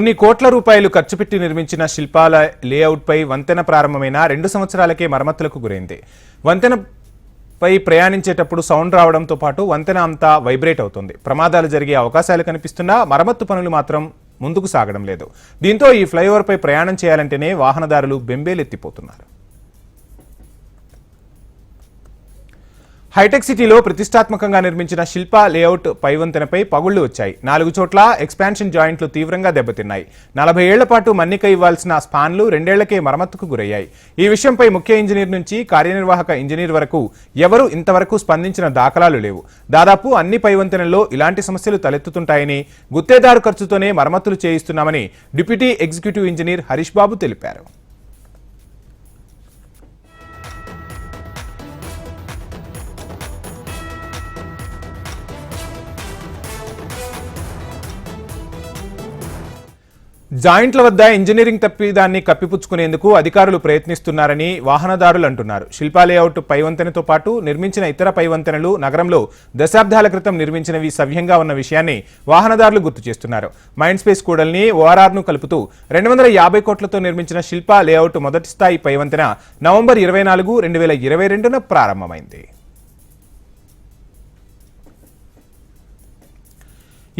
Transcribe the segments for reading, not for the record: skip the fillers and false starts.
కొన్ని కోట్ల రూపాయలు ఖర్చు పెట్టి నిర్మించిన శిల్పాల లేఅవుట్పై వంతెన ప్రారంభమైన 2 సంవత్సరాలకే మరమ్మతులకు గురైంది. వంతెనపై ప్రయాణించేటప్పుడు సౌండ్ రావడంతో పాటు వంతెన అంతా వైబ్రేట్ అవుతుంది. ప్రమాదాలు జరిగే అవకాశాలు కనిపిస్తున్నా మరమ్మతు పనులు మాత్రం ముందుకు సాగడం లేదు. దీంతో ఈ ఫ్లైఓవర్పై ప్రయాణం చేయాలంటేనే వాహనదారులు బెంబేలెత్తిపోతున్నారు. హైటెక్ సిటీలో ప్రతిష్టాత్మకంగా నిర్మించిన శిల్ప లేఅవుట్ పైవంతెనపై పగుళ్లు వచ్చాయి. 4 చోట్ల ఎక్స్పాన్షన్ జాయింట్లు తీవ్రంగా దెబ్బతిన్నాయి. 40 ఏళ్ల పాటు మన్నిక ఇవ్వాల్సిన స్పాన్లు 2 ఏళ్లకే మరమ్మతుకు గురయ్యాయి. ఈ విషయంపై ముఖ్య ఇంజనీర్ నుంచి కార్యనిర్వాహక ఇంజనీర్ వరకు ఎవరూ ఇంతవరకు స్పందించిన దాఖలాలు లేవు. దాదాపు అన్ని పైవంతెనల్లో ఇలాంటి సమస్యలు తలెత్తుతుంటాయని, గుత్తేదారు ఖర్చుతోనే మరమ్మతులు చేయిస్తున్నామని డిప్యూటీ ఎగ్జిక్యూటివ్ ఇంజనీర్ హరీష్ బాబు తెలిపారు. జాయింట్ల వద్ద ఇంజనీరింగ్ తప్పిదాన్ని కప్పిపుచ్చుకునేందుకు అధికారులు ప్రయత్నిస్తున్నారని వాహనదారులు అంటున్నారు. శిల్పా లేఅవుట్ పైవంతెనతో పాటు నిర్మించిన ఇతర పైవంతెనలు నగరంలో దశాబ్దాల క్రితం నిర్మించినవి సవ్యంగా ఉన్న విషయాన్ని వాహనదారులు గుర్తు చేస్తున్నారు. మైండ్ స్పేస్ కూడల్ని ఓఆర్ఆర్ను కలుపుతూ 250 కోట్లతో నిర్మించిన శిల్పా లేఅవుట్ మొదటి స్థాయి పైవంతెన నవంబర్ 24, 2022న ప్రారంభమైంది.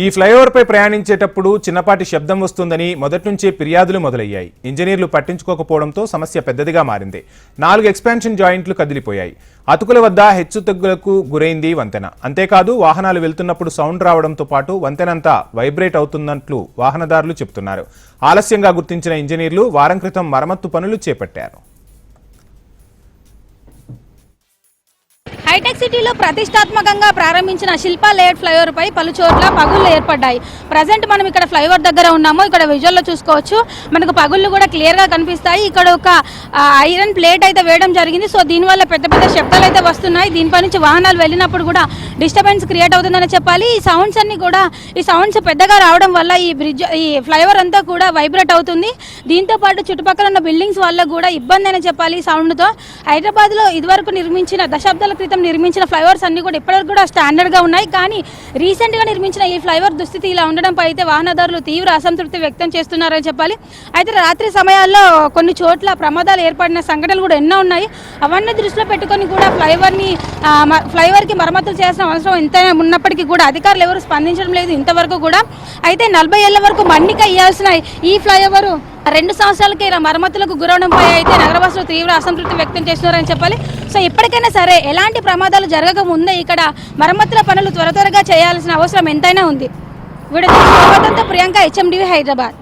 ఈ ఫ్లైఓవర్పై ప్రయాణించేటప్పుడు చిన్నపాటి శబ్దం వస్తుందని మొదటి నుంచే ఫిర్యాదులు మొదలయ్యాయి. ఇంజనీర్లు పట్టించుకోకపోవడంతో సమస్య పెద్దదిగా మారింది. 4 ఎక్స్పాన్షన్ జాయింట్లు కదిలిపోయాయి. అతుకుల వద్ద హెచ్చుతగ్గులకు గురైంది వంతెన. అంతేకాదు వాహనాలు వెళ్తున్నప్పుడు సౌండ్ రావడంతో పాటు వంతెనంతా వైబ్రేట్ అవుతున్నట్లు వాహనదారులు చెబుతున్నారు. ఆలస్యంగా గుర్తించిన ఇంజనీర్లు వారం క్రితం మరమ్మత్తు పనులు చేపట్టారు. హైటెక్ సిటీలో ప్రతిష్టాత్మకంగా ప్రారంభించిన శిల్పా లేఅవుట్ ఫ్లైఓవర్ పై పలు చోట్ల పగుళ్లు ఏర్పడ్డాయి. ప్రజెంట్ మనం ఇక్కడ ఫ్లైఓవర్ దగ్గర ఉన్నాము. ఇక్కడ విజువల్లో చూసుకోవచ్చు, మనకు పగుళ్లు కూడా క్లియర్ గా కనిపిస్తాయి. ఇక్కడ ఒక ఐరన్ ప్లేట్ అయితే వేయడం జరిగింది. సో దీనివల్ల పెద్ద పెద్ద శబ్దాలు అయితే వస్తున్నాయి. దీనిపై నుంచి వాహనాలు వెళ్ళినప్పుడు కూడా డిస్టర్బెన్స్ క్రియేట్ అవుతుందని చెప్పాలి. ఈ సౌండ్స్ పెద్దగా రావడం వల్ల ఈ ఫ్లైఓవర్ అంతా కూడా వైబ్రేట్ అవుతుంది. దీంతో పాటు చుట్టుపక్కల ఉన్న బిల్డింగ్స్ వల్ల కూడా ఇబ్బంది అని చెప్పాలి. ఈ సౌండ్ తో హైదరాబాద్ లో ఇదివరకు నిర్మించిన దశాబ్దాల క్రితం నిర్మించిన ఫ్లైఓవర్స్ అన్ని కూడా ఇప్పటివరకు కూడా స్టాండర్డ్ గా ఉన్నాయి. కానీ రీసెంట్ గా నిర్మించిన ఈ ఫ్లైఓవర్ దుస్థితి ఇలా ఉండడంపై అయితే వాహనదారులు తీవ్ర అసంతృప్తి వ్యక్తం చేస్తున్నారని చెప్పాలి. అయితే రాత్రి సమయాల్లో కొన్ని చోట్ల ప్రమాదాలు ఏర్పడిన సంఘటనలు కూడా ఎన్నో ఉన్నాయి. అవన్నీ దృష్టిలో పెట్టుకొని కూడా ఫ్లైఓవర్ కి మరమ్మతులు చేయాల్సిన అవసరం ఎంతైనా ఉన్నప్పటికీ కూడా అధికారులు ఎవరు స్పందించడం లేదు ఇంతవరకు కూడా. అయితే 40 ఏళ్ల వరకు మన్నిక ఇవ్వాల్సిన ఈ ఫ్లైఓవర్ 2 సంవత్సరాలకి ఇలా మరమ్మతులకు గురవడంపై అయితే నగరవాసులు తీవ్ర అసంతృప్తి వ్యక్తం చేస్తున్నారని చెప్పాలి. సో ఇప్పటికైనా సరే ఎలాంటి ప్రమాదాలు జరగక ముందే ఇక్కడ మరమ్మతుల పనులు త్వరగా చేయాల్సిన అవసరం ఎంతైనా ఉంది. Video Priyanka, HMDV, Hyderabad.